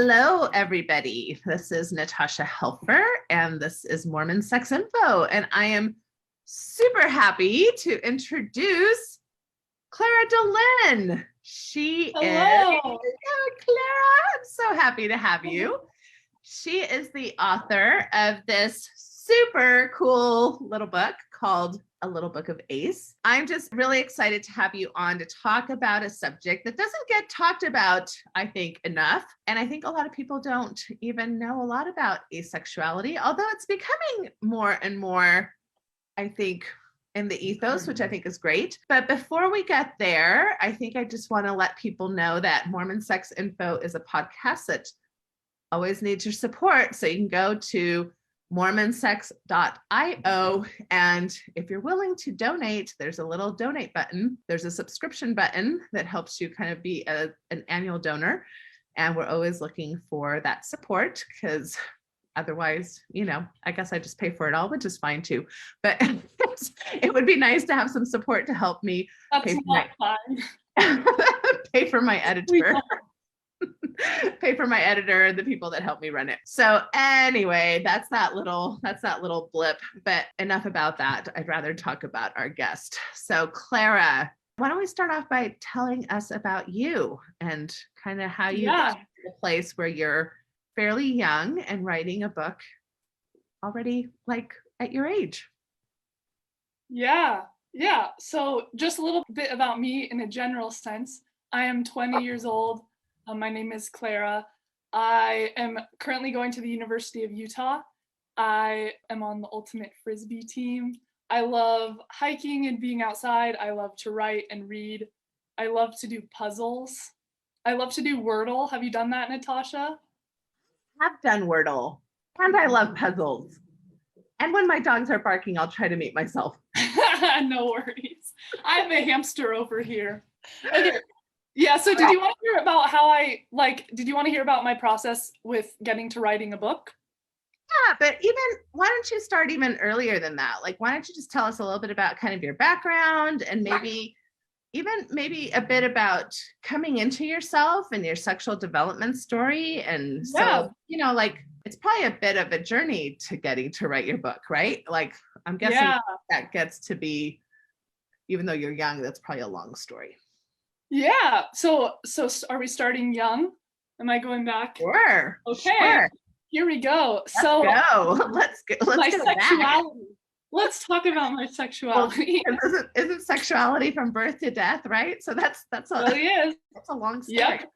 Hello, everybody. This is Natasha Helfer, and this is Mormon Sex Info. And I am super happy to introduce Clara Dehlin. Hello. Clara. I'm so happy to have you. She is the author of this super cool little book called A Little Book of Ace. I'm just really excited to have you on to talk about a subject that doesn't get talked about, I think, enough. And I think a lot of people don't even know a lot about asexuality, although it's becoming more and more, I think, in the ethos, which I think is great. But before we get there, I think I just want to let people know that Mormon Sex Info is a podcast that always needs your support. So you can go to mormonsex.io. And if you're willing to donate, there's a little donate button. There's a subscription button that helps you kind of be an annual donor. And we're always looking for that support because otherwise, I guess I just pay for it all, which is fine too. But it would be nice to have some support to help me pay for my editor. Pay for my editor and the people that help me run it. So anyway, that's that little blip, but enough about that. I'd rather talk about our guest. So Clara, why don't we start off by telling us about you and kind of how you got to the place where you're fairly young and writing a book already like at your age. Yeah. So just a little bit about me in a general sense. I am 20 years old. My name is Clara. I am currently going to the University of Utah. I am on the Ultimate Frisbee team. I love hiking and being outside. I love to write and read. I love to do puzzles. I love to do Wordle. Have you done that, Natasha? I've done Wordle, and I love puzzles. And when my dogs are barking, I'll try to mute myself. No worries. I have a hamster over here. Okay. Yeah, so did you want to hear about did you want to hear about my process with getting to writing a book? Yeah, but why don't you start even earlier than that? Like, why don't you just tell us a little bit about kind of your background and maybe a bit about coming into yourself and your sexual development story. And so, it's probably a bit of a journey to getting to write your book, right? Like, I'm guessing that gets to be, even though you're young, that's probably a long story. Yeah. So are we starting young? Am I going back? Sure. Okay. Sure. Here we go. Let's go. Let's my sexuality. Let's talk about my sexuality. Well, isn't sexuality from birth to death, right? So that's really is. That's a long story. Yep.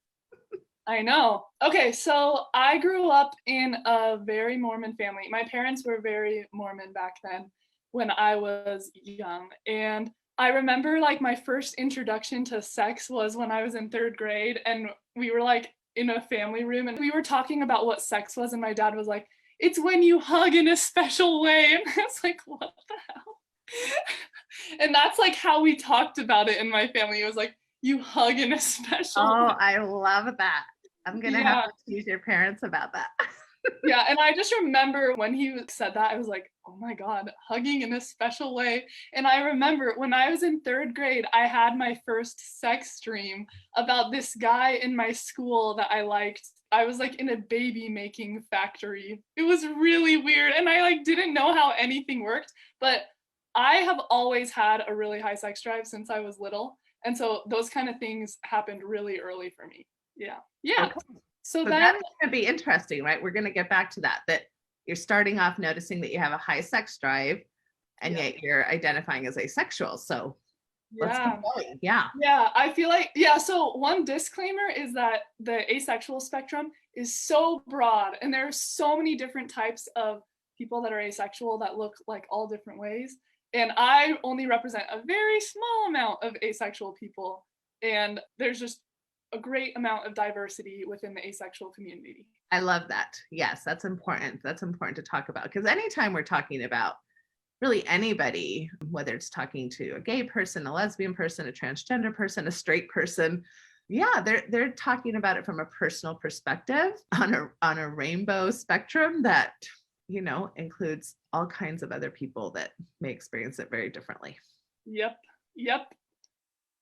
I know. Okay, so I grew up in a very Mormon family. My parents were very Mormon back then when I was young, and I remember my first introduction to sex was when I was in 3rd grade, and we were in a family room and we were talking about what sex was, and my dad was like, "It's when you hug in a special way." And I was like, what the hell? And that's how we talked about it in my family. It was like, you hug in a special way. I love that. I'm gonna have to tease your parents about that. Yeah, and I just remember when he said that, I was like, oh my God, hugging in a special way. And I remember when I was in 3rd grade, I had my first sex dream about this guy in my school that I liked. I was in a baby making factory. It was really weird. And I didn't know how anything worked, but I have always had a really high sex drive since I was little. And so those kind of things happened really early for me. Yeah. Okay. So that's going to be interesting, right? We're going to get back to that you're starting off noticing that you have a high sex drive and yet you're identifying as asexual. So let's keep going. Yeah. Yeah, I feel so one disclaimer is that the asexual spectrum is so broad and there are so many different types of people that are asexual that look all different ways. And I only represent a very small amount of asexual people. And there's just a great amount of diversity within the asexual community. I love that. Yes, that's important. That's important to talk about because anytime we're talking about really anybody, whether it's talking to a gay person, a lesbian person, a transgender person, a straight person, they're talking about it from a personal perspective on a rainbow spectrum that includes all kinds of other people that may experience it very differently. Yep.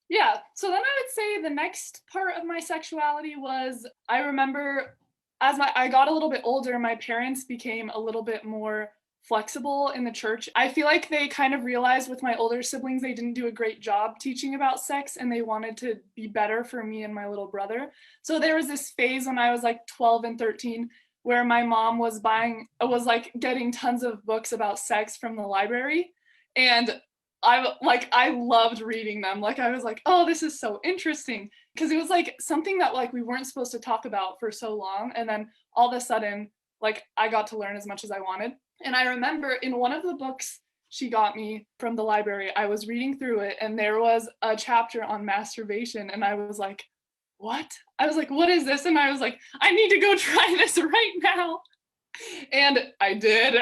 Yeah, so then I would say the next part of my sexuality was, I remember as I got a little bit older, my parents became a little bit more flexible in the church. I feel like they kind of realized with my older siblings, they didn't do a great job teaching about sex, and they wanted to be better for me and my little brother. So there was this phase when I was like 12 and 13 where my mom was like getting tons of books about sex from the library. And I loved reading them. Like I was like, oh, this is so interesting. Because it was like something that like we weren't supposed to talk about for so long. And then all of a sudden, like I got to learn as much as I wanted. And I remember in one of the books she got me from the library, I was reading through it and there was a chapter on masturbation. And I was like, what? I was like, what is this? And I was like, I need to go try this right now. And I did.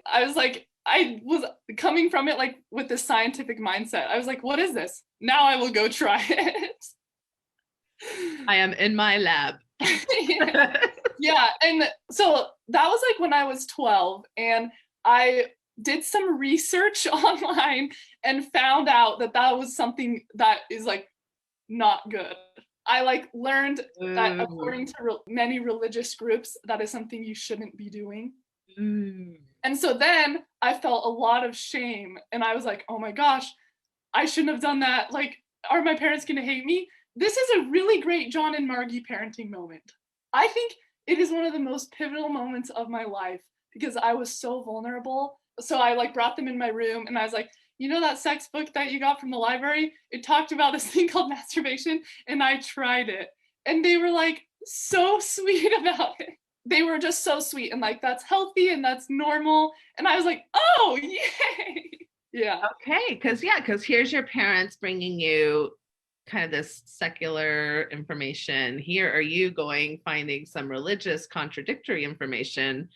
I was coming from it like with this scientific mindset. I was like, what is this? Now I will go try it. I am in my lab. Yeah. And so that was like when I was 12, and I did some research online and found out that that was something that is like not good. I like learned that according to many religious groups, that is something you shouldn't be doing. And so then I felt a lot of shame, and I was like, oh my gosh, I shouldn't have done that. Like, are my parents going to hate me? This is a really great John and Margie parenting moment. I think it is one of the most pivotal moments of my life because I was so vulnerable. So I like brought them in my room and I was like, you know that sex book that you got from the library? It talked about this thing called masturbation, and I tried it. And they were like so sweet about it. They were just so sweet and like, that's healthy and that's normal. And I was like, oh, yay. Yeah. Okay. Because here's your parents bringing you kind of this secular information. Here are you finding some religious contradictory information.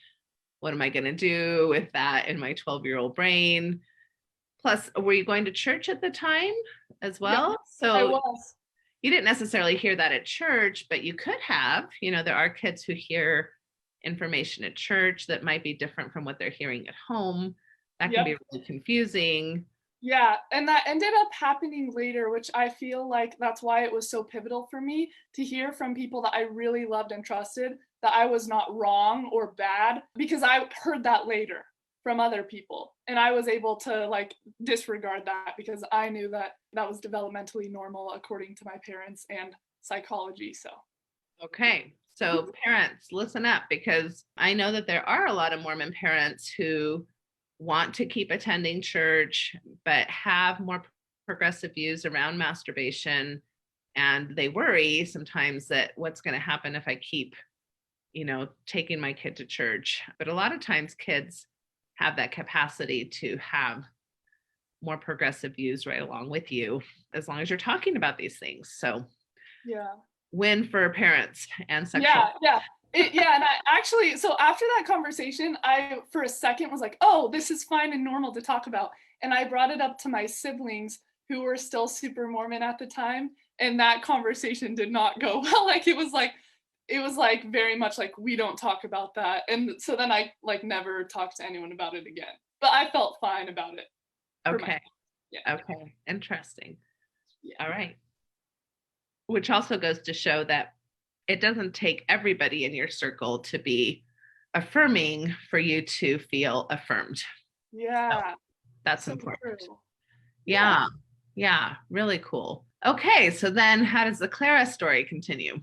What am I going to do with that in my 12-year-old brain? Plus, were you going to church at the time as well? Yeah, so I was. You didn't necessarily hear that at church, but you could have. There are kids who hear information at church that might be different from what they're hearing at home. That can be really confusing. Yeah, and that ended up happening later, which I feel like that's why it was so pivotal for me to hear from people that I really loved and trusted that I was not wrong or bad, because I heard that later from other people. And I was able to like disregard that because I knew that that was developmentally normal according to my parents and psychology. So, okay. So parents, listen up, because I know that there are a lot of Mormon parents who want to keep attending church, but have more progressive views around masturbation. And they worry sometimes that what's going to happen if I keep, taking my kid to church. But a lot of times kids have that capacity to have more progressive views right along with you, as long as you're talking about these things. So yeah. Win for parents and sexual. Yeah. And I actually, so after that conversation, I, for a second was like, oh, this is fine and normal to talk about. And I brought it up to my siblings who were still super Mormon at the time. And that conversation did not go well. Like, it was like very much like, we don't talk about that. And so then I like never talked to anyone about it again, but I felt fine about it. Okay. Yeah. Okay. Interesting. Yeah. All right. Which also goes to show that it doesn't take everybody in your circle to be affirming for you to feel affirmed. Yeah. So that's so important. True. Yeah. Really cool. Okay. So then how does the Clara story continue?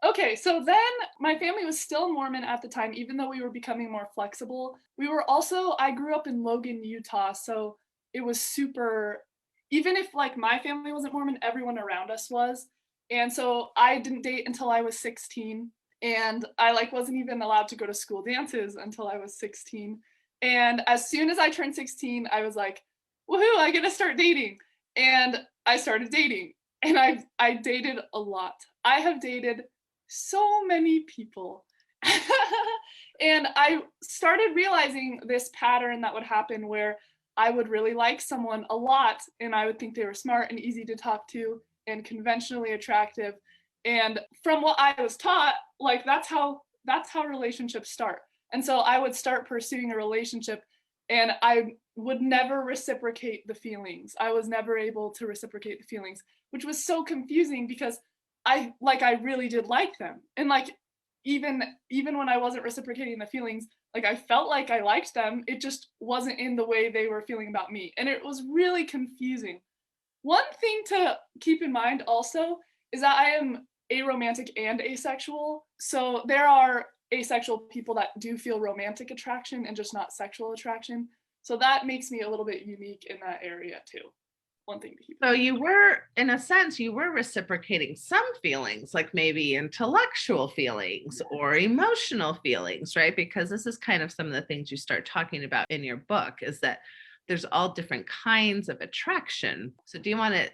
Okay, so then my family was still Mormon at the time, even though we were becoming more flexible. I grew up in Logan, Utah, so it was super, even if like my family wasn't Mormon, everyone around us was. And so I didn't date until I was 16, and I like wasn't even allowed to go to school dances until I was 16. And as soon as I turned 16, I was like, woohoo, I get to start dating. And I started dating, and I dated a lot. I have dated so many people. And I started realizing this pattern that would happen where I would really like someone a lot, and I would think they were smart and easy to talk to and conventionally attractive. And from what I was taught, like that's how relationships start. And so I would start pursuing a relationship, and I would never reciprocate the feelings. I was never able to reciprocate the feelings, which was so confusing because I really did like them. And like even when I wasn't reciprocating the feelings, like I felt like I liked them. It just wasn't in the way they were feeling about me. And it was really confusing. One thing to keep in mind also is that I am aromantic and asexual. So there are asexual people that do feel romantic attraction and just not sexual attraction. So that makes me a little bit unique in that area too. One thing to keep in So mind. you were, in a sense, you were reciprocating some feelings, like maybe intellectual feelings or emotional feelings, right? Because this is kind of some of the things you start talking about in your book, is that there's all different kinds of attraction. So do you want to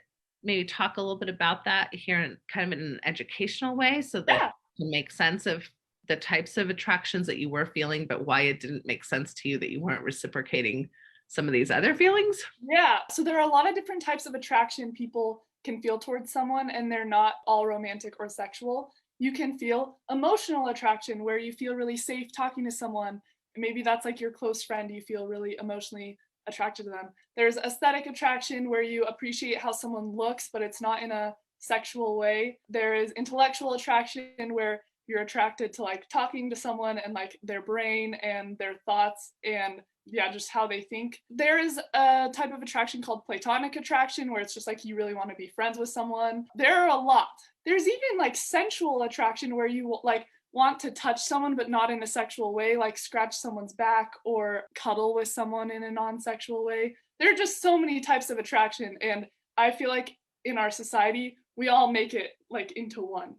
maybe talk a little bit about that here in kind of in an educational way, so that you make sense of the types of attractions that you were feeling, but why it didn't make sense to you that you weren't reciprocating some of these other feelings? Yeah. So there are a lot of different types of attraction people can feel towards someone, and they're not all romantic or sexual. You can feel emotional attraction where you feel really safe talking to someone. Maybe that's like your close friend, you feel really emotionally attracted to them. There's aesthetic attraction where you appreciate how someone looks, but it's not in a sexual way. There is intellectual attraction where you're attracted to like talking to someone and like their brain and their thoughts and yeah, just how they think. There is a type of attraction called platonic attraction where it's just like you really want to be friends with someone. There are a lot. There's even like sensual attraction where you like want to touch someone but not in a sexual way, like scratch someone's back or cuddle with someone in a non-sexual way. There are just so many types of attraction, and I feel like in our society we all make it like into one.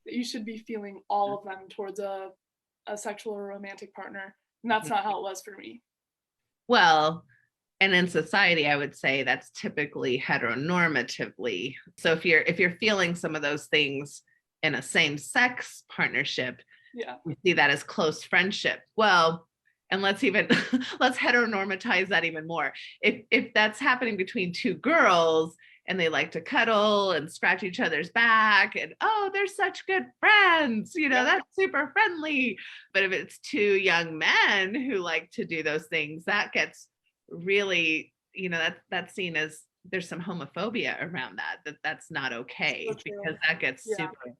That you should be feeling all of them towards a sexual or romantic partner, and that's not how it was for me. Well, and in society, I would say that's typically heteronormatively. So if you're feeling some of those things in a same-sex partnership, Yeah. we see that as close friendship. Well, and let's heteronormatize that even more. If that's happening between two girls and they like to cuddle and scratch each other's back and oh, they're such good friends, that's super friendly. But if it's two young men who like to do those things, that gets really, that's seen as there's some homophobia around that's not okay, because that gets super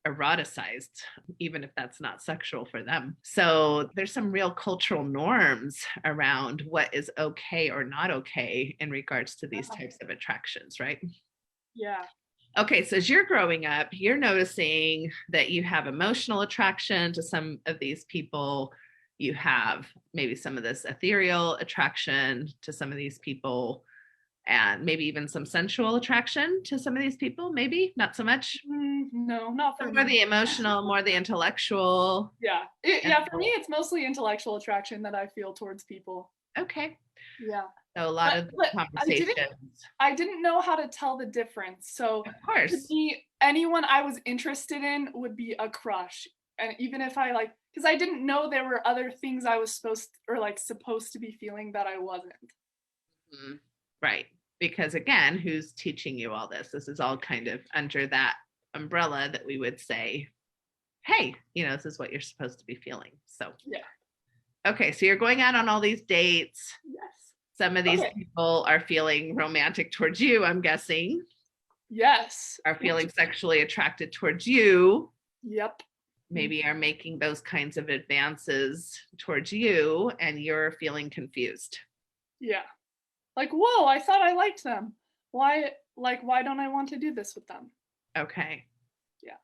eroticized, even if that's not sexual for them. So there's some real cultural norms around what is okay or not okay in regards to these types of attractions, right? Yeah. Okay, so as you're growing up, you're noticing that you have emotional attraction to some of these people. You have maybe some of this ethereal attraction to some of these people, and maybe even some sensual attraction to some of these people, maybe not so much. No, not for more me. the emotional, more the intellectual. Yeah. For me, it's mostly intellectual attraction that I feel towards people. Okay. Yeah. So a lot of conversations. I didn't know how to tell the difference. So of course, to me, anyone I was interested in would be a crush. And even if I because I didn't know there were other things I was supposed to be feeling that I wasn't. Mm-hmm. Right. Because again, who's teaching you all this? This is all kind of under that umbrella that we would say, hey, this is what you're supposed to be feeling. So yeah. Okay, so you're going out on all these dates. Yes. Some of these people are feeling romantic towards you, I'm guessing. Yes. Are feeling sexually attracted towards you. Yep. Maybe are making those kinds of advances towards you, and you're feeling confused. Yeah. Like, whoa, I thought I liked them. Why don't I want to do this with them? Okay. Yeah.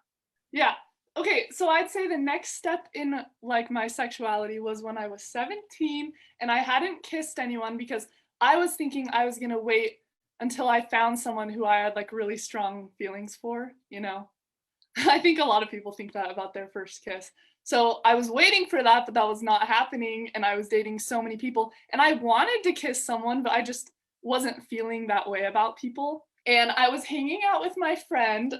Yeah. Okay, so I'd say the next step in my sexuality was when I was 17 and I hadn't kissed anyone because I was thinking I was going to wait until I found someone who I had really strong feelings for, I think a lot of people think that about their first kiss. So I was waiting for that, but that was not happening, and I was dating so many people, and I wanted to kiss someone, but I just wasn't feeling that way about people. And I was hanging out with my friend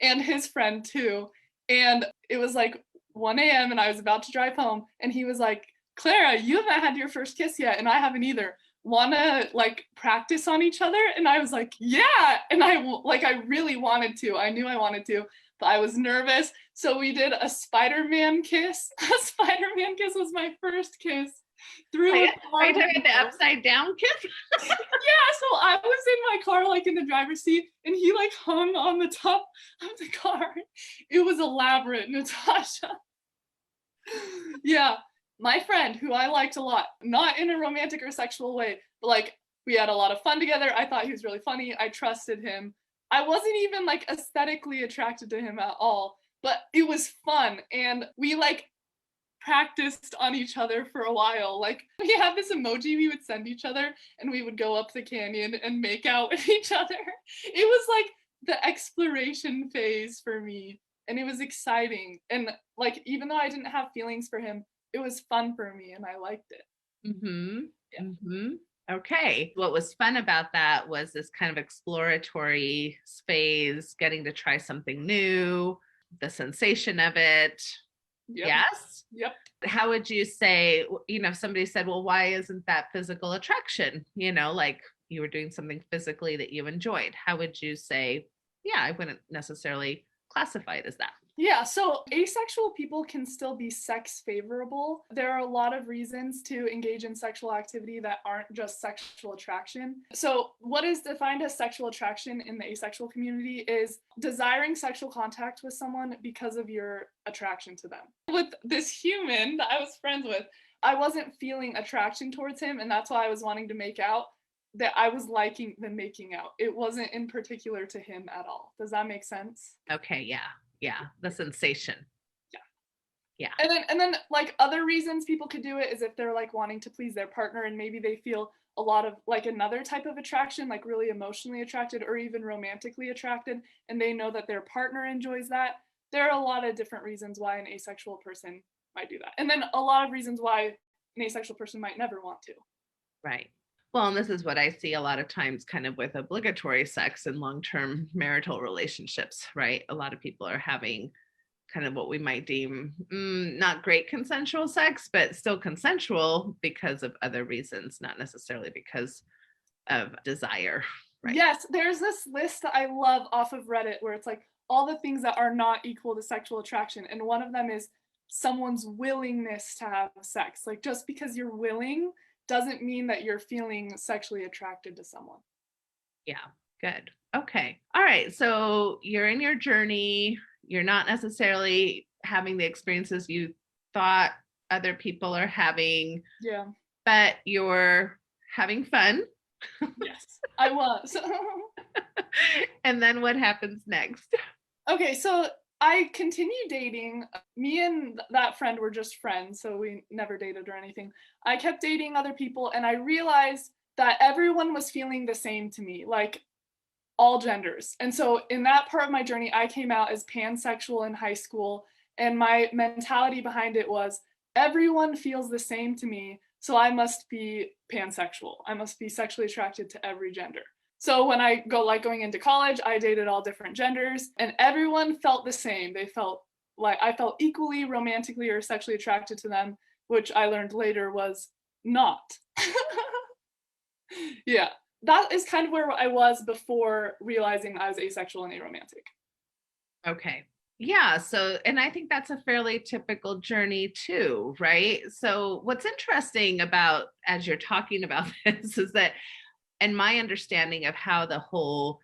and his friend too, and it was 1 a.m. and I was about to drive home, and he was like, Clara, you haven't had your first kiss yet, and I haven't either. Wanna practice on each other? And I was like, yeah. And I really wanted to. I knew I wanted to, but I was nervous. So we did a Spider-Man kiss. A Spider-Man kiss was my first kiss. through a Are you car talking about the window. upside down kiss? Yeah, so I was in my car, like in the driver's seat, and he like hung on the top of the car. It was elaborate, Natasha. Yeah, my friend who I liked a lot, not in a romantic or sexual way, but like we had a lot of fun together. I thought he was really funny. I trusted him. I wasn't even like aesthetically attracted to him at all, but it was fun. And we like practiced on each other for a while. Like we had this emoji we would send each other and we would go up the canyon and make out with each other. It was like the exploration phase for me and it was exciting. And like even though I didn't have feelings for him, it was fun for me and I liked it. Mm-hmm. Yeah. Mm-hmm. Okay. What was fun about that was this kind of exploratory phase, getting to try something new, the sensation of it. Yep. Yes. Yep. How would you say, if somebody said, well, why isn't that physical attraction? Like you were doing something physically that you enjoyed. How would you say, yeah, I wouldn't necessarily classify it as that? Yeah, so asexual people can still be sex favorable. There are a lot of reasons to engage in sexual activity that aren't just sexual attraction. So, what is defined as sexual attraction in the asexual community is desiring sexual contact with someone because of your attraction to them. With this human that I was friends with, I wasn't feeling attraction towards him, and that's why I was wanting to make out. That I was liking the making out. It wasn't in particular to him at all. Does that make sense? Okay, yeah. Yeah, the sensation. Yeah. Yeah. And then like other reasons people could do it is if they're like wanting to please their partner and maybe they feel a lot of like another type of attraction, like really emotionally attracted or even romantically attracted, and they know that their partner enjoys that. There are a lot of different reasons why an asexual person might do that. And then a lot of reasons why an asexual person might never want to. Right. Well, and this is what I see a lot of times kind of with obligatory sex and long-term marital relationships, right? A lot of people are having kind of what we might deem not great consensual sex, but still consensual because of other reasons, not necessarily because of desire, right? Yes, there's this list that I love off of Reddit where it's like all the things that are not equal to sexual attraction. And one of them is someone's willingness to have sex. Like just because you're willing doesn't mean that you're feeling sexually attracted to someone. Yeah, good. Okay. All right. So you're in your journey. You're not necessarily having the experiences you thought other people are having. Yeah. But you're having fun. Yes, I was. And then what happens next? Okay, so I continued dating. Me and that friend were just friends, so we never dated or anything. I kept dating other people, and I realized that everyone was feeling the same to me, like all genders. And so in that part of my journey, I came out as pansexual in high school, and my mentality behind it was everyone feels the same to me, so I must be pansexual. I must be sexually attracted to every gender. So when I going into college, I dated all different genders and everyone felt the same. They felt like I felt equally romantically or sexually attracted to them, which I learned later was not. Yeah. That is kind of where I was before realizing I was asexual and aromantic. Okay. Yeah. So, and I think that's a fairly typical journey too, right? So, what's interesting about as you're talking about this is that, and my understanding of how the whole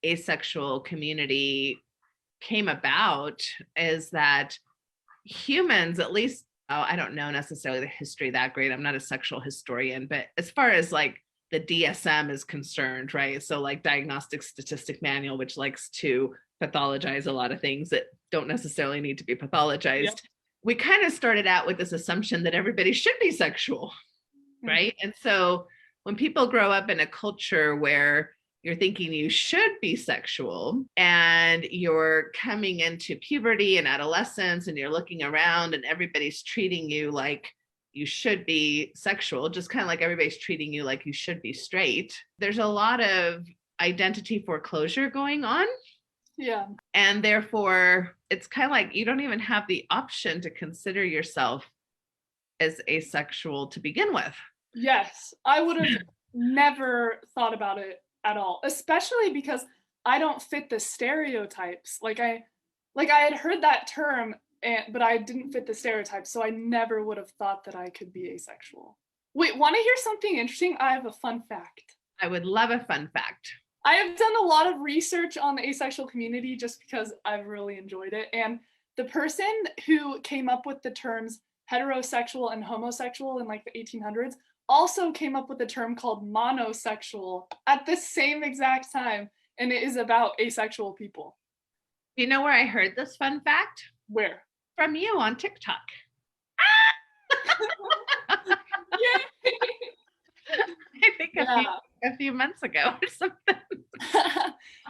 asexual community came about is that humans, at least, I don't know necessarily the history that great. I'm not a sexual historian, but as far as like the DSM is concerned, right? So like Diagnostic Statistic Manual, which likes to pathologize a lot of things that don't necessarily need to be pathologized. Yep. We kind of started out with this assumption that everybody should be sexual, right? And so when people grow up in a culture where you're thinking you should be sexual and you're coming into puberty and adolescence and you're looking around and everybody's treating you like you should be sexual, just kind of like everybody's treating you like you should be straight. There's a lot of identity foreclosure going on. Yeah. And therefore, it's kind of like you don't even have the option to consider yourself as asexual to begin with. Yes, I would have never thought about it at all, especially because I don't fit the stereotypes. Like I had heard that term, but I didn't fit the stereotypes, so I never would have thought that I could be asexual. Wait, want to hear something interesting? I have a fun fact. I would love a fun fact. I have done a lot of research on the asexual community just because I've really enjoyed it. And the person who came up with the terms heterosexual and homosexual in like the 1800s also came up with a term called monosexual at the same exact time. And it is about asexual people. You know where I heard this fun fact? Where? From you on TikTok. Yay! I think a few months ago or something.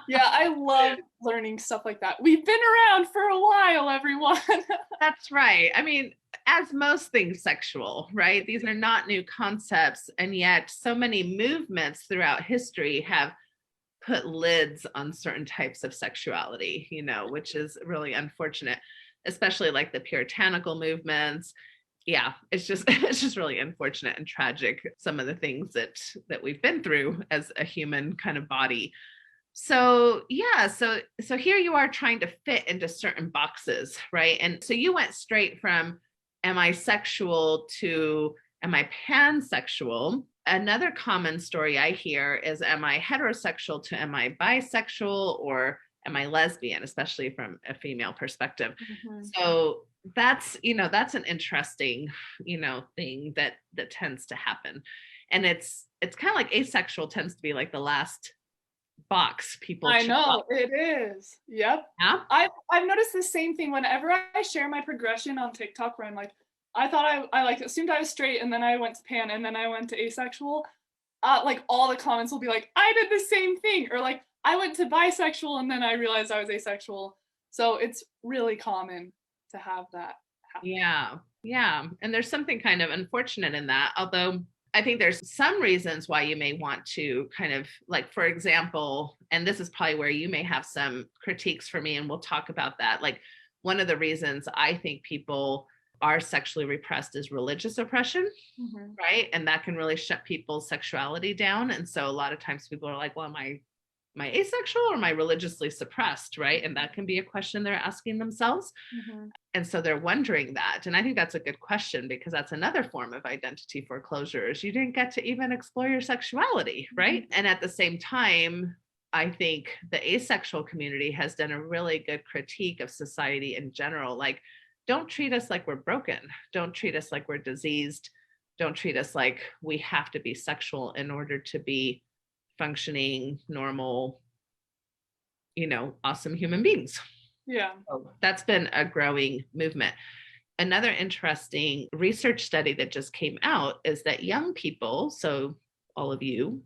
Yeah, I love learning stuff like that. We've been around for a while, everyone. That's right. I mean, as most things sexual, right? These are not new concepts. And yet so many movements throughout history have put lids on certain types of sexuality, you know, which is really unfortunate, especially like the puritanical movements. Yeah, it's just really unfortunate and tragic, some of the things that we've been through as a human kind of body. So yeah, so here you are trying to fit into certain boxes, right? And so you went straight from am I sexual to am I pansexual? Another common story I hear is am I heterosexual to am I bisexual or am I lesbian, especially from a female perspective. Mm-hmm. So that's an interesting, thing that tends to happen. And it's kind of like asexual tends to be like the last box people. I know it is. Yep. Yeah. I've noticed the same thing whenever I share my progression on TikTok where I'm like, I thought I like assumed I was straight and then I went to pan and then I went to asexual. Like all the comments will be like, I did the same thing, or like I went to bisexual and then I realized I was asexual. So it's really common to have that happen. Yeah. And there's something kind of unfortunate in that, although I think there's some reasons why you may want to kind of like, for example, and this is probably where you may have some critiques for me, and we'll talk about that. Like one of the reasons I think people are sexually repressed is religious oppression, mm-hmm. right? And that can really shut people's sexuality down. And so a lot of times people are like, well, am I asexual or am I religiously suppressed, right? And that can be a question they're asking themselves. Mm-hmm. And so they're wondering that. And I think that's a good question because that's another form of identity foreclosure is you didn't get to even explore your sexuality, right? Mm-hmm. And at the same time, I think the asexual community has done a really good critique of society in general. Like, don't treat us like we're broken. Don't treat us like we're diseased. Don't treat us like we have to be sexual in order to be functioning, normal, awesome human beings. Yeah. So that's been a growing movement. Another interesting research study that just came out is that young people, so all of you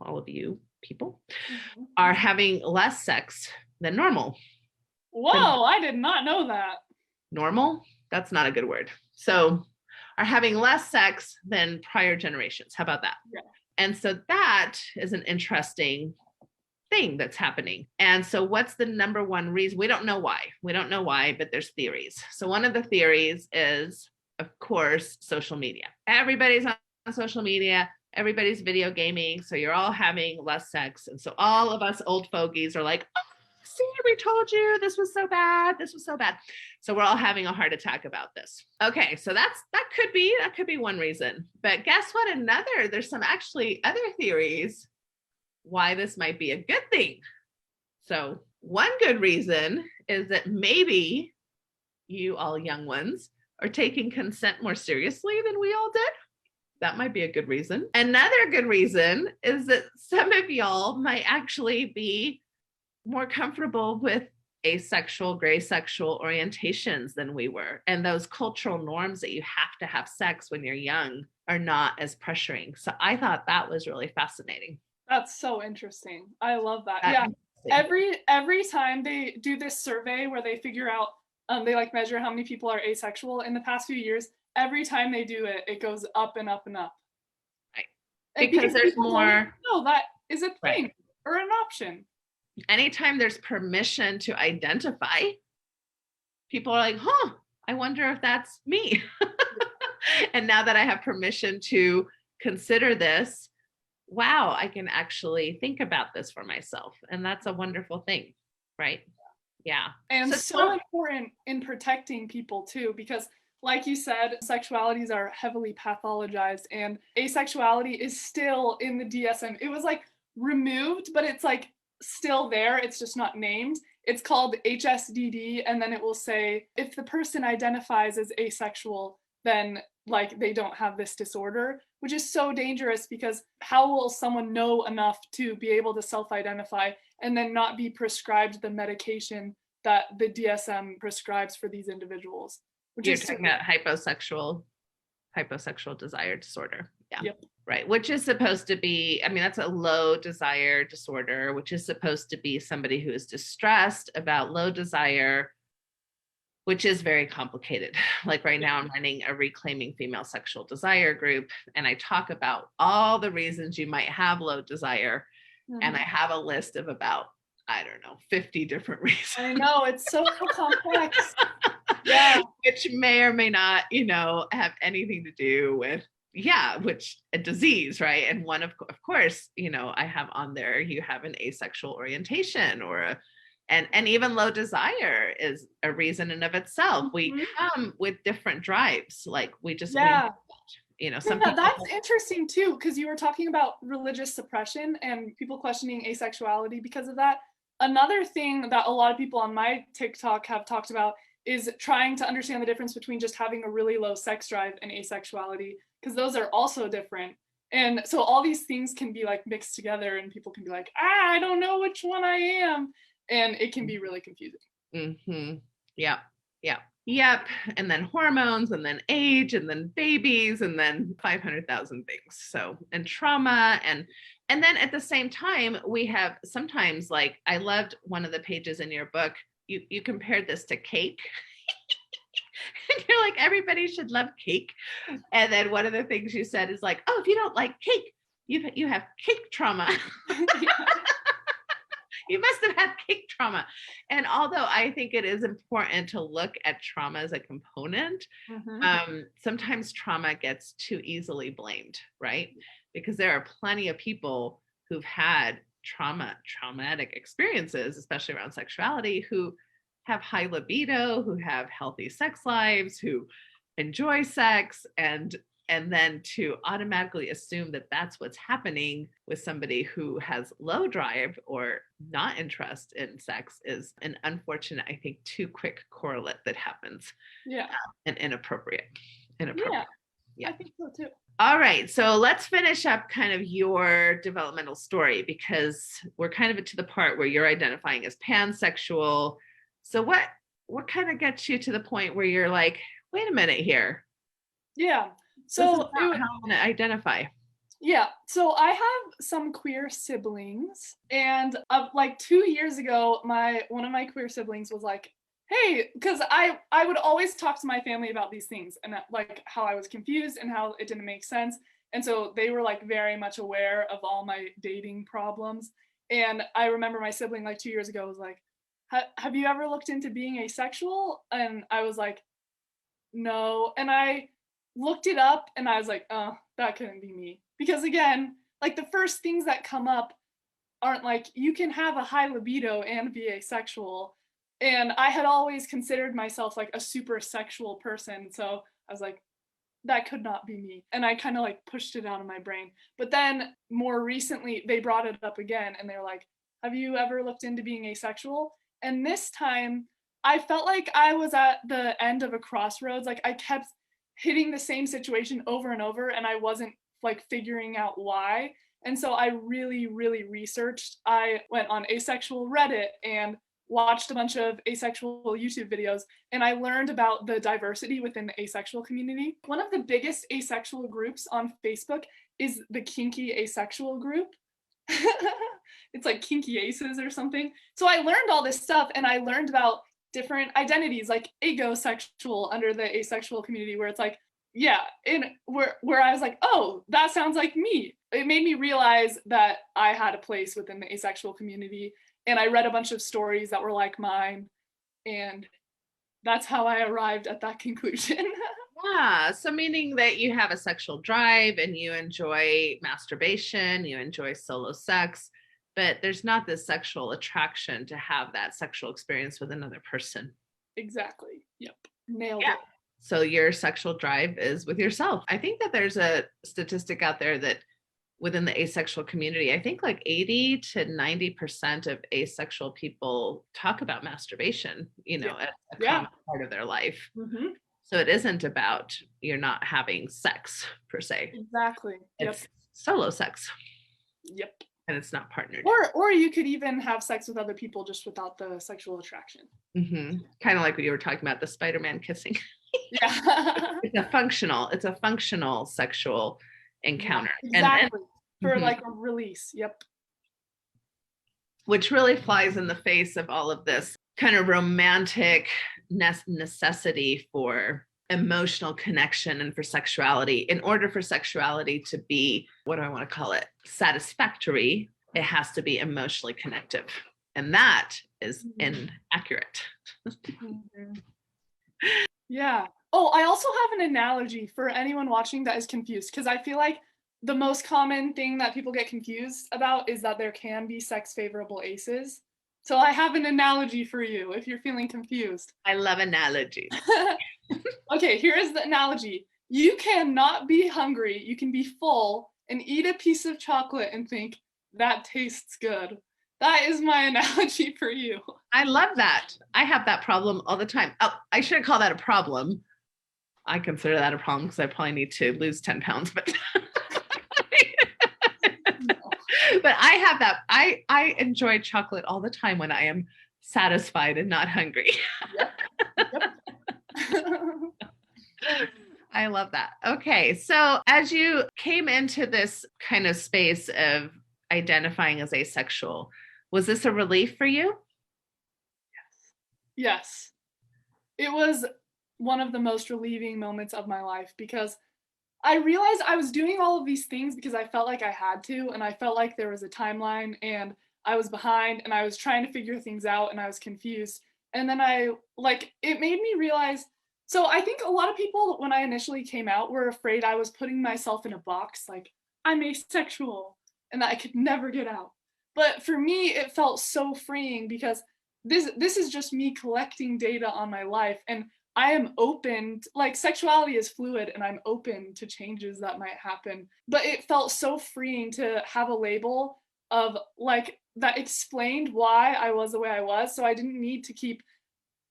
people, mm-hmm. are having less sex than normal. Whoa, I did not know that. Normal? That's not a good word. So are having less sex than prior generations. How about that? Yeah. And so that is an interesting thing that's happening. And so what's the number one reason? We don't know why, but there's theories. So one of the theories is, of course, social media. Everybody's on social media. Everybody's video gaming. So you're all having less sex. And so all of us old fogies are like, oh, see, we told you this was so bad. This was so bad. So we're all having a heart attack about this. Okay, so that could be one reason. But guess what? There's some actually other theories why this might be a good thing. So one good reason is that maybe you all young ones are taking consent more seriously than we all did. That might be a good reason. Another good reason is that some of y'all might actually be more comfortable with asexual, gray sexual orientations than we were. And those cultural norms that you have to have sex when you're young are not as pressuring. So I thought that was really fascinating. That's so interesting. I love that. Yeah. Every time they do this survey where they figure out, they like measure how many people are asexual in the past few years, every time they do it, it goes up and up and up. Right. Because there's more. No, that is a thing or an option. Anytime there's permission to identify, people are like, I wonder if that's me. And now that I have permission to consider this, wow, I can actually think about this for myself. And that's a wonderful thing, right? Yeah. And so important in protecting people too, because like you said, sexualities are heavily pathologized, and asexuality is still in the DSM. It was like removed, but it's like still there. It's just not named. It's called HSDD, and then it will say if the person identifies as asexual, then like they don't have this disorder, which is so dangerous because how will someone know enough to be able to self-identify and then not be prescribed the medication that the DSM prescribes for these individuals? Which You're is talking about hyposexual desire disorder. Yeah. Yep. Right. Which is supposed to be, I mean, that's a low desire disorder, which is supposed to be somebody who is distressed about low desire, which is very complicated. Like right now, I'm running a Reclaiming Female Sexual Desire group, and I talk about all the reasons you might have low desire. And I have a list of about, I don't know, 50 different reasons. I know, it's so complex. Yeah. Which may or may not, have anything to do with, which a disease, right? And one of course, I have on there, you have an asexual orientation or and even low desire is a reason in of itself. We come with different drives. Like we just, some people. That's interesting too, because you were talking about religious suppression and people questioning asexuality because of that. Another thing that a lot of people on my TikTok have talked about is trying to understand the difference between just having a really low sex drive and asexuality, because those are also different. And so all these things can be like mixed together and people can be like, I don't know which one I am. And it can be really confusing. Mm-hmm. Yep. And then hormones and then age and then babies and then 500,000 things. So, and trauma. And then at the same time, we have sometimes, like, I loved one of the pages in your book. You compared this to cake. You're like, everybody should love cake. And then one of the things you said is like, oh, if you don't like cake, you have cake trauma. You must have had cake trauma. And although I think it is important to look at trauma as a component, sometimes trauma gets too easily blamed, right? Because there are plenty of people who've had traumatic experiences, especially around sexuality, who have high libido, who have healthy sex lives, who enjoy sex, and then to automatically assume that that's what's happening with somebody who has low drive or not interest in sex is an unfortunate, I think, too quick correlate that happens. Yeah. And inappropriate. Yeah, I think so too. All right, so let's finish up kind of your developmental story, because we're kind of to the part where you're identifying as pansexual. So what kind of gets you to the point where you're like, wait a minute here? Yeah. So how I want to identify. Yeah. So I have some queer siblings, and like 2 years ago, one of my queer siblings was like, hey, because I would always talk to my family about these things and like how I was confused and how it didn't make sense. And so they were like very much aware of all my dating problems. And I remember my sibling like 2 years ago was like, have you ever looked into being asexual? And I was like, no. And I looked it up and I was like, oh, that couldn't be me. Because again, like the first things that come up aren't like, you can have a high libido and be asexual. And I had always considered myself like a super sexual person. So I was like, that could not be me. And I kind of like pushed it out of my brain. But then more recently, they brought it up again and they were like, have you ever looked into being asexual? And this time I felt like I was at the end of a crossroads. Like I kept hitting the same situation over and over and I wasn't like figuring out why. And so I really, really researched. I went on asexual Reddit and watched a bunch of asexual YouTube videos, and I learned about the diversity within the asexual community. One of the biggest asexual groups on Facebook is the kinky asexual group. It's like kinky aces or something. So I learned all this stuff, and I learned about different identities like agosexual under the asexual community, where it's like, yeah, in where I was like, oh, that sounds like me. It made me realize that I had a place within the asexual community, and I read a bunch of stories that were like mine, and that's how I arrived at that conclusion. Yeah, so meaning that you have a sexual drive and you enjoy masturbation, you enjoy solo sex, but there's not this sexual attraction to have that sexual experience with another person. Exactly. Yep. Nailed it. So your sexual drive is with yourself. I think that there's a statistic out there that within the asexual community, I think like 80 to 90% of asexual people talk about masturbation, as a common part of their life. Mm-hmm. So it isn't about you're not having sex per se. Exactly. It's solo sex. Yep. And it's not partnered. Or you could even have sex with other people just without the sexual attraction. Mm-hmm. Kind of like what you were talking about, the Spider-Man kissing. Yeah. It's a functional sexual encounter. Exactly. For mm-hmm. like a release. Yep. Which really flies in the face of all of this kind of romantic necessity for emotional connection and for sexuality. In order for sexuality to be, what do I want to call it, satisfactory, it has to be emotionally connective. And that is inaccurate. Yeah. Oh, I also have an analogy for anyone watching that is confused, because I feel like the most common thing that people get confused about is that there can be sex favorable aces. So I have an analogy for you if you're feeling confused. I love analogies. Okay, here's the analogy. You cannot be hungry, you can be full and eat a piece of chocolate and think, that tastes good. That is my analogy for you. I love that. I have that problem all the time. Oh, I shouldn't call that a problem. I consider that a problem because I probably need to lose 10 pounds, but but I have that. I enjoy chocolate all the time when I am satisfied and not hungry. Yep. I love that. Okay. So as you came into this kind of space of identifying as asexual, was this a relief for you? Yes. It was one of the most relieving moments of my life, because I realized I was doing all of these things because I felt like I had to, and I felt like there was a timeline and I was behind and I was trying to figure things out and I was confused. And then it made me realize, so I think a lot of people when I initially came out were afraid I was putting myself in a box, like I'm asexual and that I could never get out. But for me, it felt so freeing because this is just me collecting data on my life, and I am open, like sexuality is fluid and I'm open to changes that might happen. But it felt so freeing to have a label of like that explained why I was the way I was. So I didn't need to keep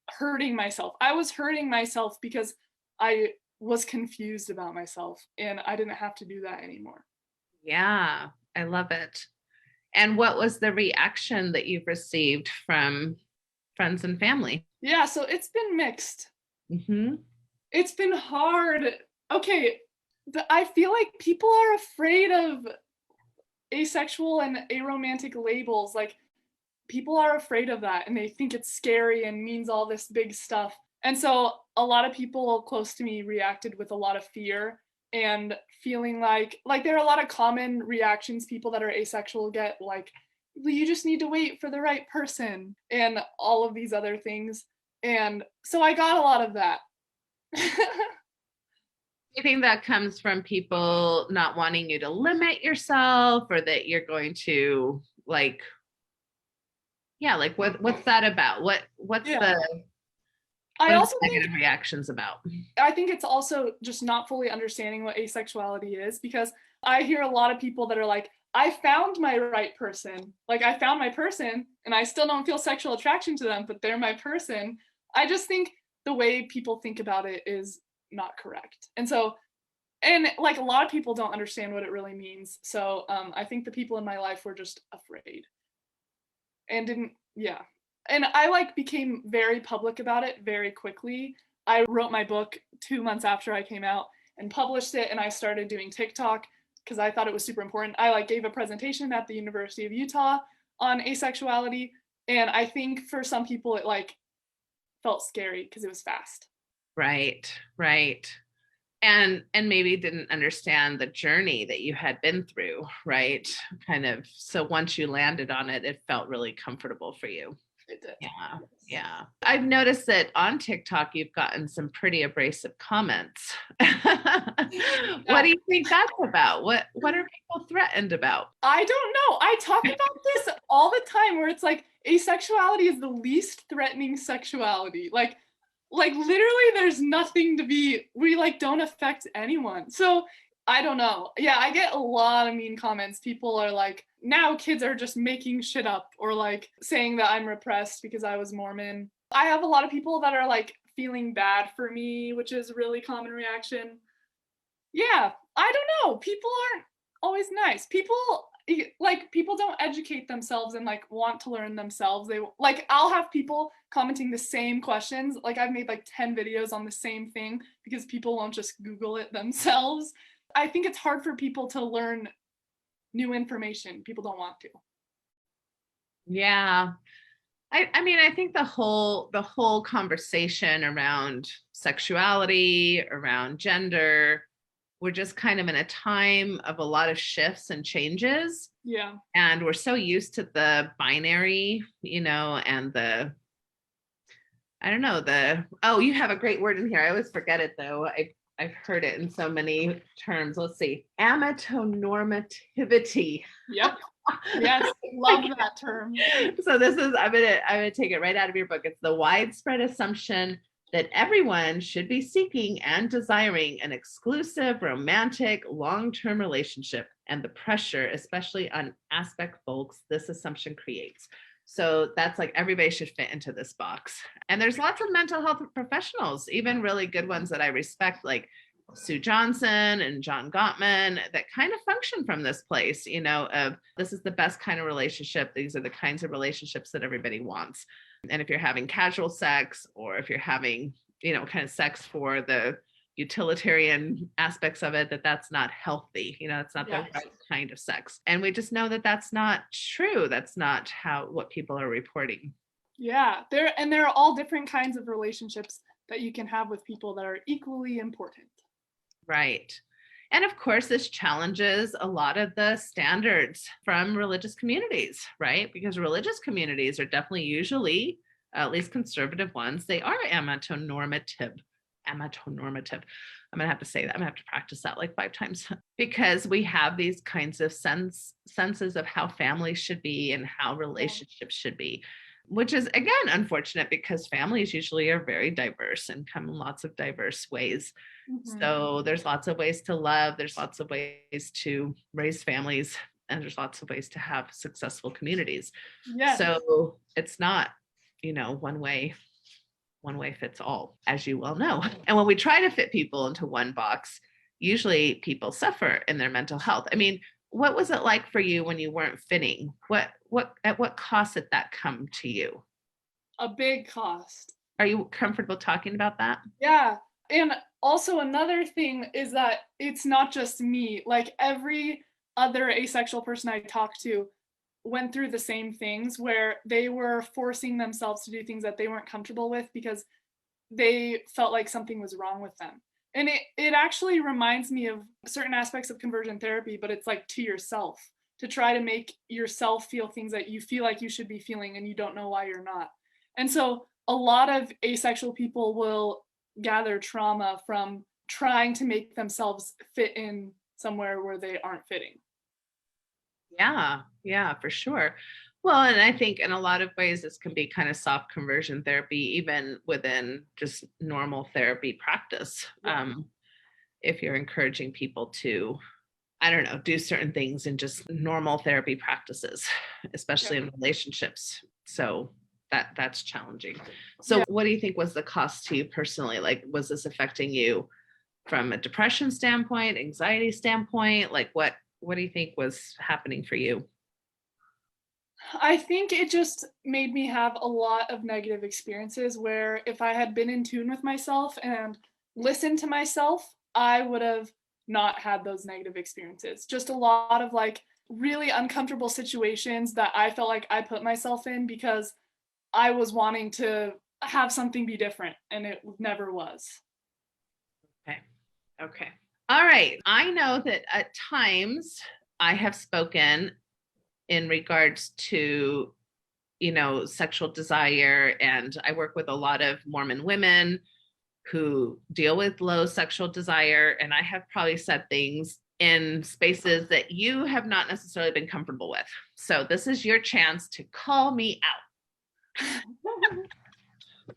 hurting myself. I was hurting myself because I was confused about myself, and I didn't have to do that anymore. Yeah, I love it. And what was the reaction that you've received from friends and family? Yeah, so it's been mixed. Mm-hmm. It's been hard. Okay, I feel like people are afraid of asexual and aromantic labels. Like, people are afraid of that and they think it's scary and means all this big stuff. And so a lot of people close to me reacted with a lot of fear and feeling like there are a lot of common reactions people that are asexual get, like, you just need to wait for the right person and all of these other things. And so I got a lot of that. You think that comes from people not wanting you to limit yourself, or that you're going to what's that about? What's I also negative reactions about? I think it's also just not fully understanding what asexuality is, because I hear a lot of people that are like, I found my right person. Like, I found my person and I still don't feel sexual attraction to them, but they're my person. I just think the way people think about it is not correct. And like, a lot of people don't understand what it really means. So I think the people in my life were just afraid and and I became very public about it very quickly. I wrote my book 2 months after I came out and published it, and I started doing TikTok because I thought it was super important. I gave a presentation at the University of Utah on asexuality, and I think for some people it felt scary because it was fast. Right. And maybe didn't understand the journey that you had been through, right? Kind of. So once you landed on it, it felt really comfortable for you. It did. Yeah. I've noticed that on TikTok, you've gotten some pretty abrasive comments. What do you think that's about? What are people threatened about? I don't know. I talk about this all the time, where it's like asexuality is the least threatening sexuality. Like like literally there's nothing to be, we like don't affect anyone. So I don't know. Yeah, I get a lot of mean comments. People are like, now kids are just making shit up, or like saying that I'm repressed because I was Mormon. I have a lot of people that are like feeling bad for me, which is a really common reaction. Yeah, I don't know. People aren't always nice. People don't educate themselves and like want to learn themselves. They like, I'll have people commenting the same questions. Like I've made like 10 videos on the same thing because people won't just Google it themselves. I think it's hard for people to learn new information. People don't want to. Yeah. I mean, I think the whole conversation around sexuality, around gender, we're just kind of in a time of a lot of shifts and changes. Yeah. And we're so used to the binary, and I don't know, oh, you have a great word in here. I always forget it though. I've heard it in so many terms. Let's see. Amatonormativity. Yep. Yes, love that term. So this is, I'm gonna take it right out of your book. It's the widespread assumption that everyone should be seeking and desiring an exclusive, romantic, long-term relationship, and the pressure, especially on aspect folks, this assumption creates. So that's like everybody should fit into this box. And there's lots of mental health professionals, even really good ones that I respect, like Sue Johnson and John Gottman, that kind of function from this place, of this is the best kind of relationship. These are the kinds of relationships that everybody wants. And if you're having casual sex, or if you're having, kind of sex for the utilitarian aspects of it, that's not healthy. It's not the right kind of sex. And we just know that that's not true. That's not what people are reporting. Yeah, there are all different kinds of relationships that you can have with people that are equally important. Right. And of course, this challenges a lot of the standards from religious communities, right? Because religious communities are definitely usually, at least conservative ones, they are amatonormative. I'm going to have to say that. I'm going to have to practice that like 5 times because we have these kinds of senses of how families should be and how relationships should be, which is, again, unfortunate because families usually are very diverse and come in lots of diverse ways. Mm-hmm. So there's lots of ways to love. There's lots of ways to raise families, and there's lots of ways to have successful communities. Yes. So it's not, one way fits all, as you well know. And when we try to fit people into one box, usually people suffer in their mental health. I mean, what was it like for you when you weren't fitting? At what cost did that come to you? A big cost. Are you comfortable talking about that? Yeah. And also another thing is that it's not just me. Like every other asexual person I talked to went through the same things where they were forcing themselves to do things that they weren't comfortable with because they felt like something was wrong with them. And it actually reminds me of certain aspects of conversion therapy, but it's like to yourself, to try to make yourself feel things that you feel like you should be feeling and you don't know why you're not. And so a lot of asexual people will gather trauma from trying to make themselves fit in somewhere where they aren't fitting. Yeah, for sure. Well, and I think in a lot of ways, this can be kind of soft conversion therapy, even within just normal therapy practice. Yeah. If you're encouraging people to, I don't know, do certain things in just normal therapy practices, especially in relationships. So that's challenging. So what do you think was the cost to you personally? Like, was this affecting you from a depression standpoint, anxiety standpoint? Like what do you think was happening for you? I think it just made me have a lot of negative experiences where if I had been in tune with myself and listened to myself, I would have not had those negative experiences. Just a lot of like really uncomfortable situations that I felt like I put myself in because I was wanting to have something be different and it never was. Okay. All right. I know that at times I have spoken in regards to, sexual desire, and I work with a lot of Mormon women who deal with low sexual desire, and I have probably said things in spaces that you have not necessarily been comfortable with. So this is your chance to call me out.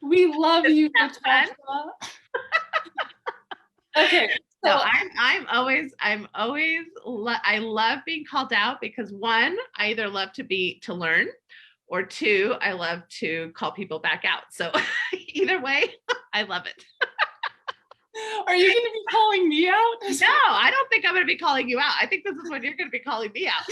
We love you, That's fun. Natasha. Okay. So No, I love being called out because one, I either love to learn, or two, I love to call people back out. So either way, I love it. are you going to be calling me out? No, I don't think I'm going to be calling you out. I think this is when you're going to be calling me out.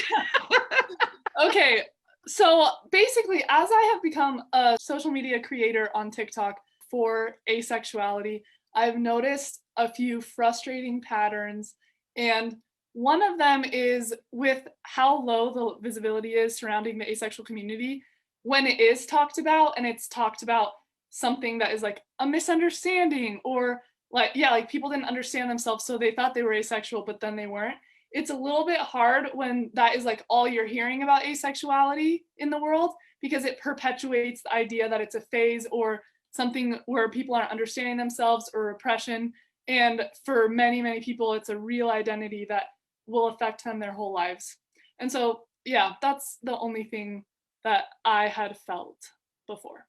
Okay. So basically, as I have become a social media creator on TikTok for asexuality, I've noticed a few frustrating patterns. And one of them is with how low the visibility is surrounding the asexual community. When it is talked about, and it's talked about something that is like a misunderstanding, or like, yeah, like people didn't understand themselves, so they thought they were asexual, but then they weren't. It's a little bit hard when that is like all you're hearing about asexuality in the world, because it perpetuates the idea that it's a phase or something where people aren't understanding themselves, or repression. And for many, many people, it's a real identity that will affect them their whole lives. And so, yeah, that's the only thing that I had felt before.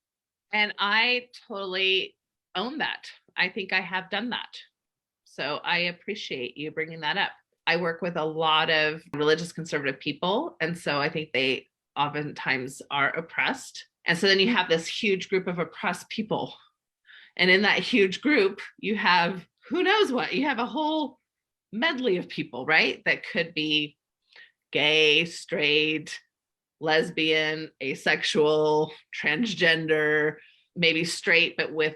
And I totally own that. I think I have done that. So I appreciate you bringing that up. I work with a lot of religious conservative people. And so I think they oftentimes are oppressed. And so then you have this huge group of oppressed people. And in that huge group, you have who knows what, you have a whole medley of people, right? That could be gay, straight, lesbian, asexual, transgender, maybe straight, but with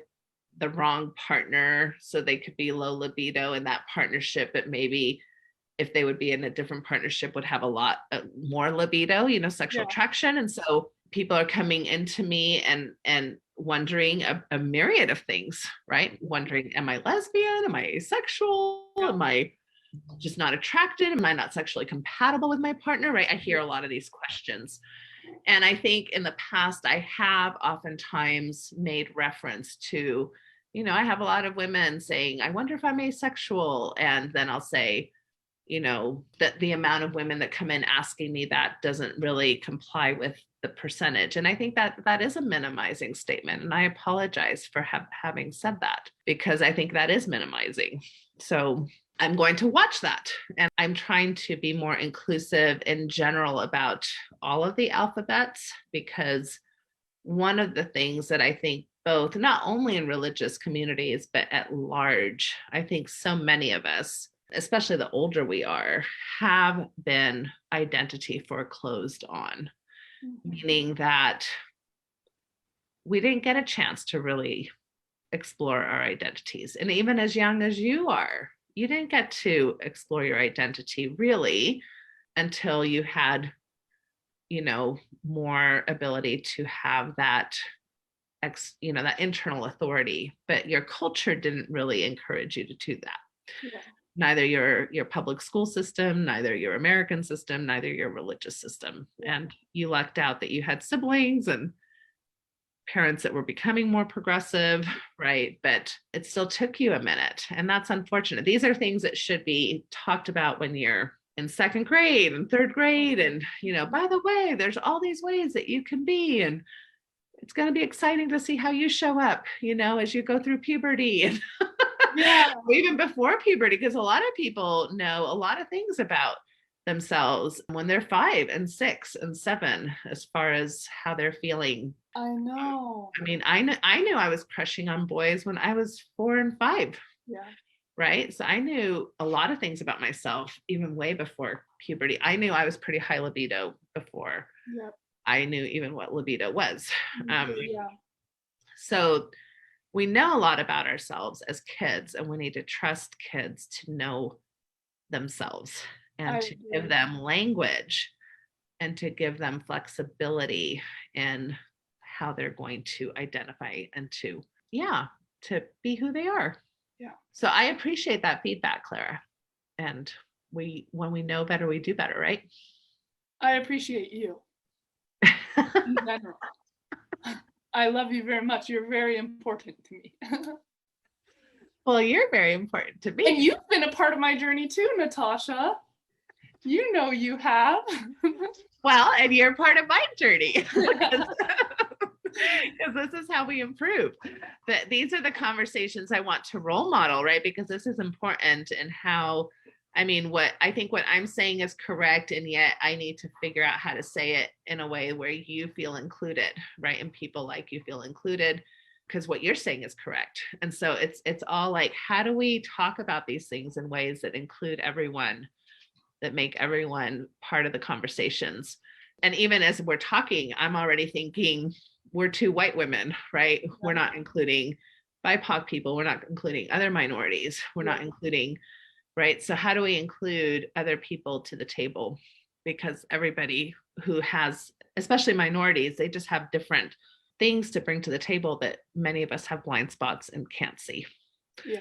the wrong partner. So they could be low libido in that partnership, but maybe if they would be in a different partnership would have a lot more libido, sexual attraction. And so people are coming into me and wondering a myriad of things, right? Wondering, am I lesbian? Am I asexual? Am I just not attracted? Am I not sexually compatible with my partner, right? I hear a lot of these questions. And I think in the past, I have oftentimes made reference to, I have a lot of women saying, I wonder if I'm asexual. And then I'll say, that the amount of women that come in asking me that doesn't really comply with the percentage. And I think that is a minimizing statement. And I apologize for having said that, because I think that is minimizing. So I'm going to watch that. And I'm trying to be more inclusive in general about all of the alphabets, because one of the things that I think both, not only in religious communities, but at large, I think so many of us, especially the older we are, have been identity foreclosed on, meaning that we didn't get a chance to really explore our identities. And even as young as you are, you didn't get to explore your identity really until you had, more ability to have that, that internal authority. But your culture didn't really encourage you to do that. Yeah. Neither your public school system, neither your American system, neither your religious system. And you lucked out that you had siblings and parents that were becoming more progressive, right? But it still took you a minute. And that's unfortunate. These are things that should be talked about when you're in second grade and third grade. And, by the way, there's all these ways that you can be. And it's going to be exciting to see how you show up, as you go through puberty. And yeah, even before puberty, because a lot of people know a lot of things about themselves when they're 5 and 6 and 7, as far as how they're feeling. I know. I mean, I knew I was crushing on boys when I was 4 and 5. Yeah. Right. So I knew a lot of things about myself, even way before puberty. I knew I was pretty high libido before. Yep. I knew even what libido was. Yeah. So we know a lot about ourselves as kids, and we need to trust kids to know themselves and to give them language and to give them flexibility in how they're going to identify and to be who they are. Yeah. So I appreciate that feedback, Clara. And when we know better, we do better, right? I appreciate you. In general. I love you very much. You're very important to me. Well, you're very important to me. And you've been a part of my journey too, Natasha. You have. Well, and you're part of my journey. Because this is how we improve. But these are the conversations I want to role model, right? Because this is important, and how, I mean, what I'm saying is correct, and yet I need to figure out how to say it in a way where you feel included, right? And people like you feel included, because what you're saying is correct. And so it's all like, how do we talk about these things in ways that include everyone, that make everyone part of the conversations? And even as we're talking, I'm already thinking, we're two white women, right? Yeah. We're not including BIPOC people. We're not including other minorities. We're not including, right? So how do we include other people to the table? Because everybody who has, especially minorities, they just have different things to bring to the table that many of us have blind spots and can't see. Yeah.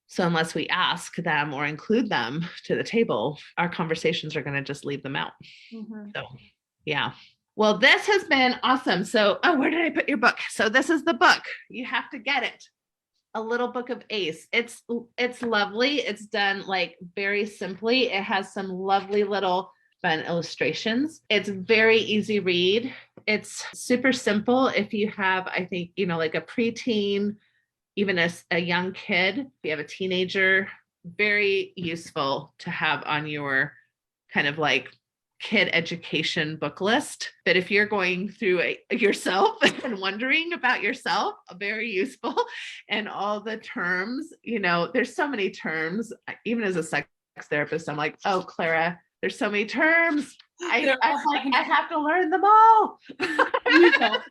So unless we ask them or include them to the table, our conversations are going to just leave them out. Mm-hmm. So, yeah. Well, this has been awesome. So, where did I put your book? So this is the book. You have to get it. A Little Book of Ace. It's lovely. It's done like very simply. It has some lovely little fun illustrations. It's very easy read. It's super simple. If you have, I think, like a preteen, even a young kid, if you have a teenager, very useful to have on your kind of like kid education book list. But if you're going through yourself and wondering about yourself, very useful. And all the terms, there's so many terms. Even as a sex therapist, I'm like, oh, Clara, there's so many terms. I have to learn them all. You don't.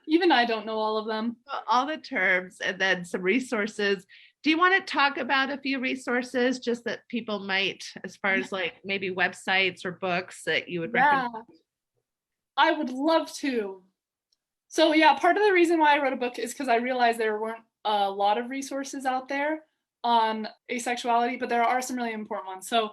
Even I don't know all of them. All the terms, and then some resources. Do you want to talk about a few resources just that people might, as far as like maybe websites or books that you would recommend? I would love to. So yeah, part of the reason why I wrote a book is because I realized there weren't a lot of resources out there on asexuality, but there are some really important ones. So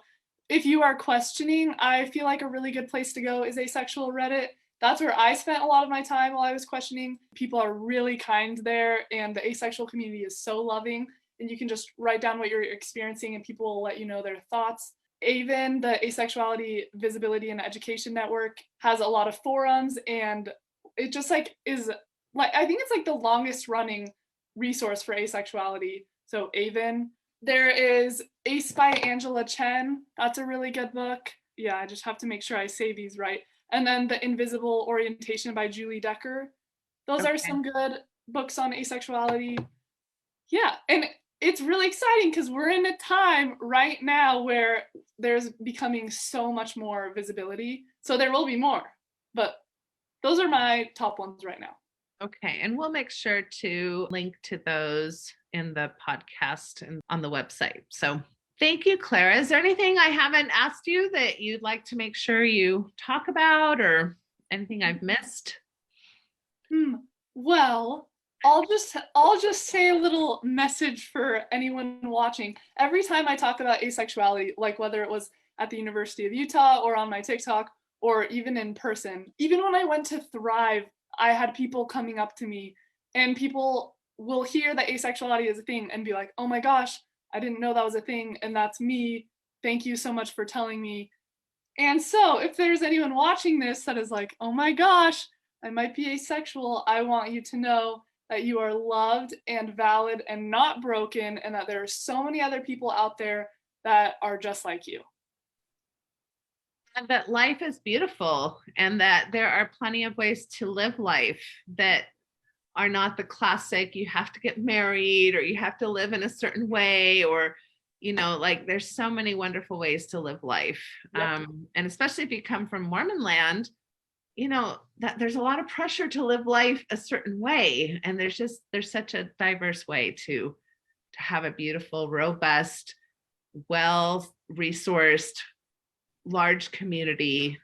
if you are questioning, I feel like a really good place to go is Asexual Reddit. That's where I spent a lot of my time while I was questioning. People are really kind there, and the asexual community is so loving, and you can just write down what you're experiencing and people will let you know their thoughts. Even the Asexuality Visibility and Education Network has a lot of forums, and it just like is like, I think it's like the longest running resource for asexuality. So AVEN. There is Ace by Angela Chen. That's a really good book. Yeah, I just have to make sure I say these right. And then The Invisible Orientation by Julie Decker. Those are some good books on asexuality. Yeah, and it's really exciting because we're in a time right now where there's becoming so much more visibility. So there will be more, but those are my top ones right now. Okay, and we'll make sure to link to those in the podcast and on the website. So thank you, Clara. Is there anything I haven't asked you that you'd like to make sure you talk about, or anything I've missed? Well, I'll just say a little message for anyone watching. Every time I talk about asexuality, like whether it was at the University of Utah or on my TikTok or even in person, even when I went to Thrive, I had people coming up to me, and people will hear that asexuality is a thing and be like, oh my gosh, I didn't know that was a thing, and that's me. Thank you so much for telling me. And so if there's anyone watching this that is like, oh my gosh, I might be asexual, I want you to know that you are loved and valid and not broken, and that there are so many other people out there that are just like you. And that life is beautiful, and that there are plenty of ways to live life that are not the classic, you have to get married or you have to live in a certain way, or, like there's so many wonderful ways to live life. Yep. And especially if you come from Mormon land, that there's a lot of pressure to live life a certain way. And there's such a diverse way to have a beautiful, robust, well-resourced, large community,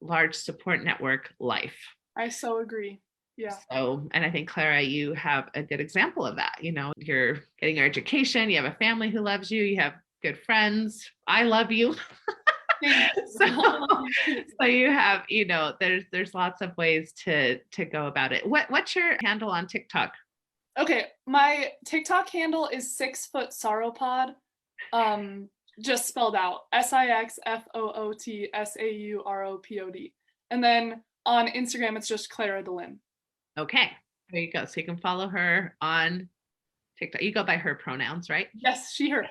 large support network life. I so agree. Yeah. So, and I think, Clara, you have a good example of that. You're getting your education, you have a family who loves you, you have good friends. I love you. So you have, there's lots of ways to go about it. What's your handle on TikTok? Okay, my TikTok handle is 6 Foot Sauropod. Just spelled out SIXFOOTSAUROPOD. And then on Instagram, it's just Clara Dehlin. Okay, there you go. So you can follow her on TikTok. You go by her pronouns, right? Yes, she, her.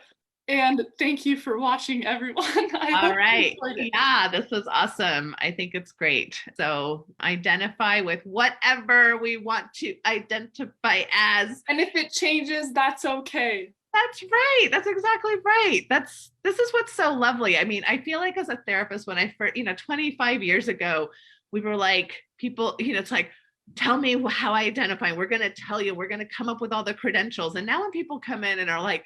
And thank you for watching, everyone. All right. Yeah, this was awesome. I think it's great. So identify with whatever we want to identify as. And if it changes, that's okay. That's right. That's exactly right. This is what's so lovely. I mean, I feel like as a therapist, when I first, 25 years ago, we were like, people, it's like, tell me how I identify. We're going to tell you, we're going to come up with all the credentials. And now when people come in and are like,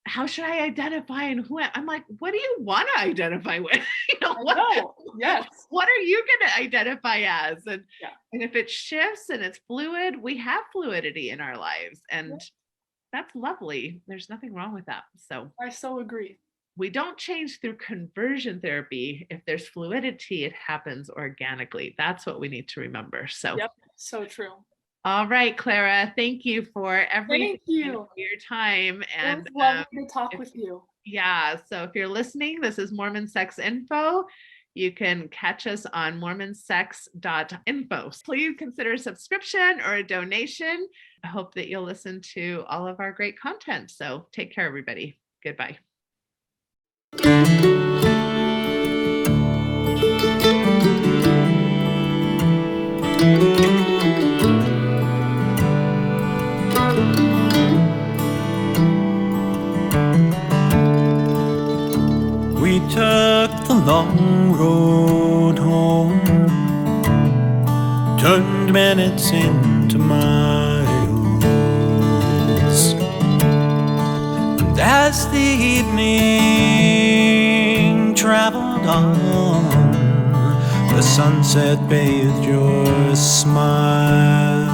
how should I identify and who I'm like, what do you want to identify with? Yes. What are you going to identify as? And if it shifts and it's fluid, we have fluidity in our lives. And that's lovely. There's nothing wrong with that. So I so agree. We don't change through conversion therapy. If there's fluidity, it happens organically. That's what we need to remember. So, yep, so true. All right, Clara, thank you for everything. Thank you for your time. And it was lovely to talk with you. Yeah. So if you're listening, this is Mormon Sex Info. You can catch us on mormonsex.info. Please consider a subscription or a donation. I hope that you'll listen to all of our great content. So take care, everybody. Goodbye. We took the long road home, turned minutes into miles, and as the evening traveled on, the sunset bathed your smile.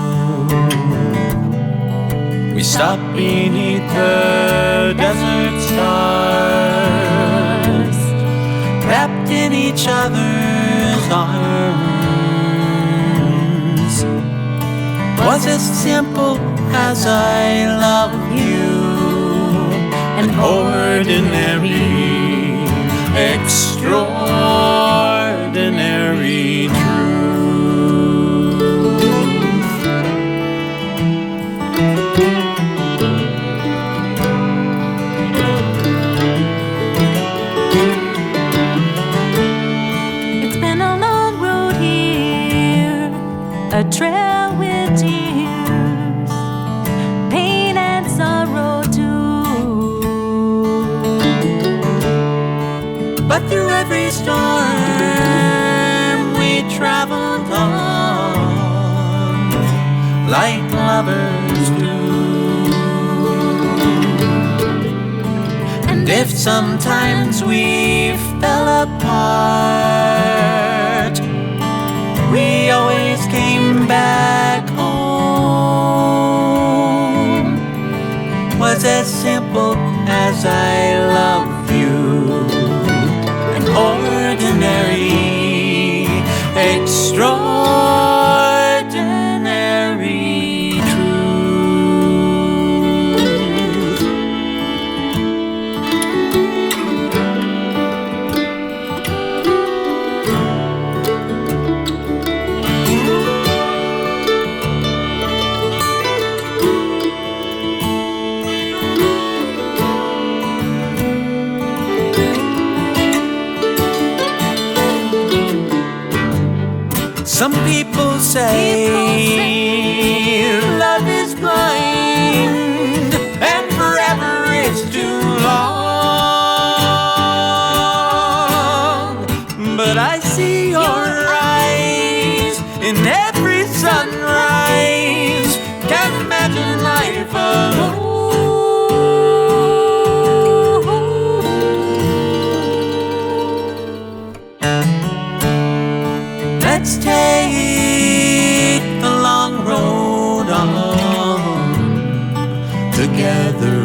We stopped beneath the desert stars, wrapped in each other's arms. Was as simple as I love you, an ordinary, extraordinary truth. A trail with tears, pain and sorrow too. But through every storm we traveled on, like lovers do. And if sometimes we fell apart, we always came back home. Was as simple as I love you, an ordinary, extraordinary truth. Some people say love is blind and forever is too long. But I see your eyes in every sunrise. Can't imagine life alone. Let's take the long road on together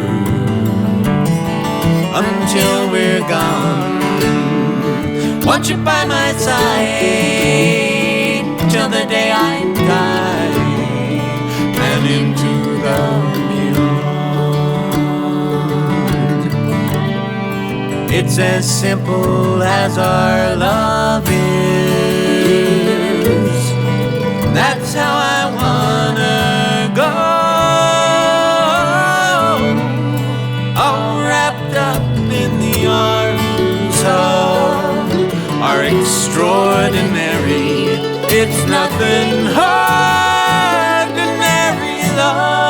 until we're gone. Want you by my side till the day I die and into the beyond. It's as simple as our love is. in the arms of our extraordinary. It's nothing ordinary love.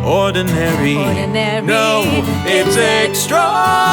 Ordinary. Ordinary. No, it's extraordinary.